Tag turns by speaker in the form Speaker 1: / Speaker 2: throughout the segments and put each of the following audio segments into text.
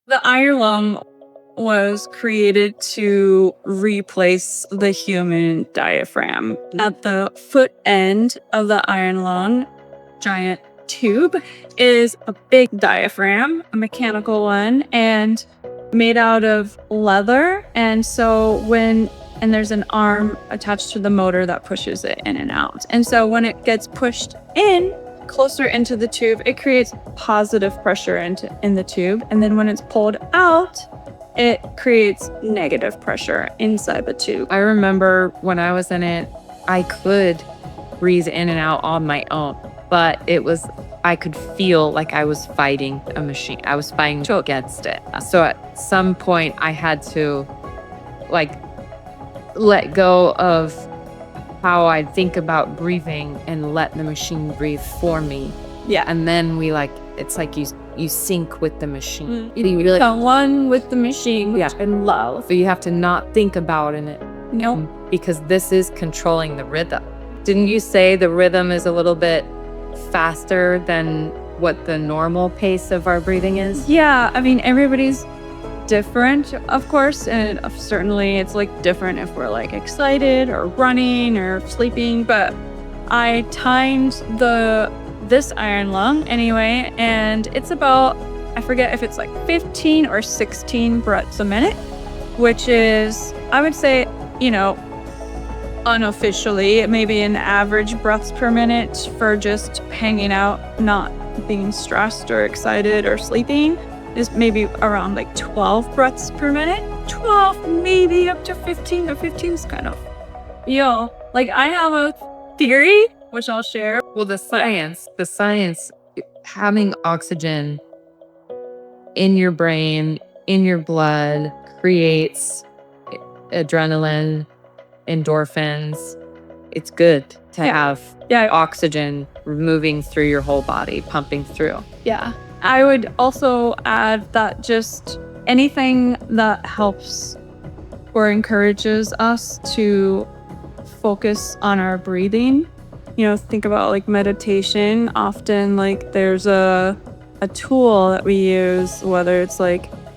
Speaker 1: The iron lung was created to replace the human diaphragm. At the foot end of the iron lung, giant tube is a big diaphragm, a mechanical one, and made out of leather. And so there's an arm attached to the motor that pushes it in and out. And so when it gets pushed in, closer into the tube, it creates positive pressure in the tube. And then when it's pulled out, it creates negative pressure inside the tube.
Speaker 2: I remember when I was in it, I could breathe in and out on my own, but I could feel like I was fighting a machine. I was fighting against it. So at some point I had to let go of how I think about breathing and let the machine breathe for me.
Speaker 1: Yeah.
Speaker 2: And then it's like you sync with the machine.
Speaker 1: You really become one with the machine,
Speaker 2: yeah,
Speaker 1: and love.
Speaker 2: So you have to not think about it.
Speaker 1: No.
Speaker 2: Because this is controlling the rhythm. Didn't you say the rhythm is a little bit faster than what the normal pace of our breathing is?
Speaker 1: Yeah, I mean, everybody's different, of course, and certainly it's different if we're excited or running or sleeping, but I timed this iron lung anyway, and it's about, I forget if it's 15 or 16 breaths a minute, which is, I would say, unofficially, maybe an average breaths per minute for just hanging out, not being stressed or excited or sleeping, is maybe around 12 breaths per minute. 12, maybe up to 15, or 15 is kind of, I have a theory, which I'll share.
Speaker 2: Well, the science, having oxygen in your brain, in your blood, creates adrenaline, endorphins. It's good to have oxygen moving through your whole body, pumping through.
Speaker 1: Yeah. I would also add that just anything that helps or encourages us to focus on our breathing. Think about meditation. Often there's a tool that we use, whether it's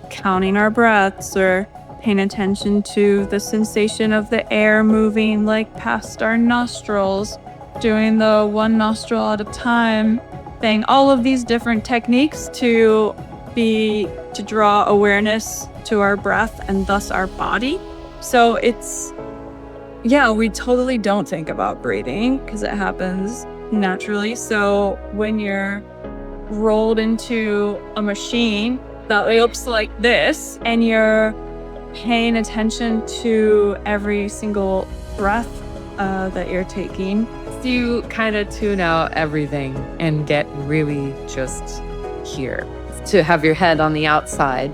Speaker 1: counting our breaths or paying attention to the sensation of the air moving past our nostrils, doing the one nostril at a time thing. All of these different techniques to draw awareness to our breath and thus our body. So we totally don't think about breathing because it happens naturally. So when you're rolled into a machine that looks like this and you're paying attention to every single breath that you're taking,
Speaker 2: you kind of tune out everything and get really just here. To have your head on the outside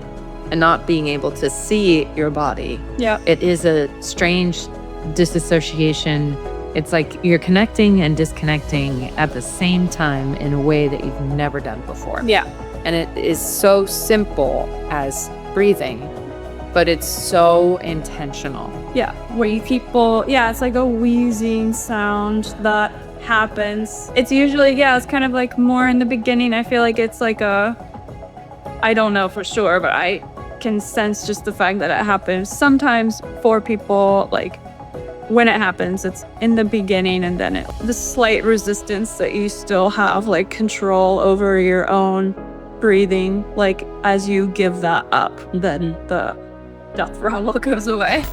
Speaker 2: and not being able to see your body.
Speaker 1: Yeah.
Speaker 2: It is a strange disassociation. It's like you're connecting and disconnecting at the same time in a way that you've never done before.
Speaker 1: Yeah.
Speaker 2: And it is so simple as breathing, but it's so intentional.
Speaker 1: Yeah. It's like a wheezing sound that happens. It's usually, it's kind of more in the beginning. I feel like it's I don't know for sure, but I can sense just the fact that it happens. Sometimes for people, when it happens, it's in the beginning, and then the slight resistance that you still have control over your own breathing, as you give that up, then the death rattle goes away.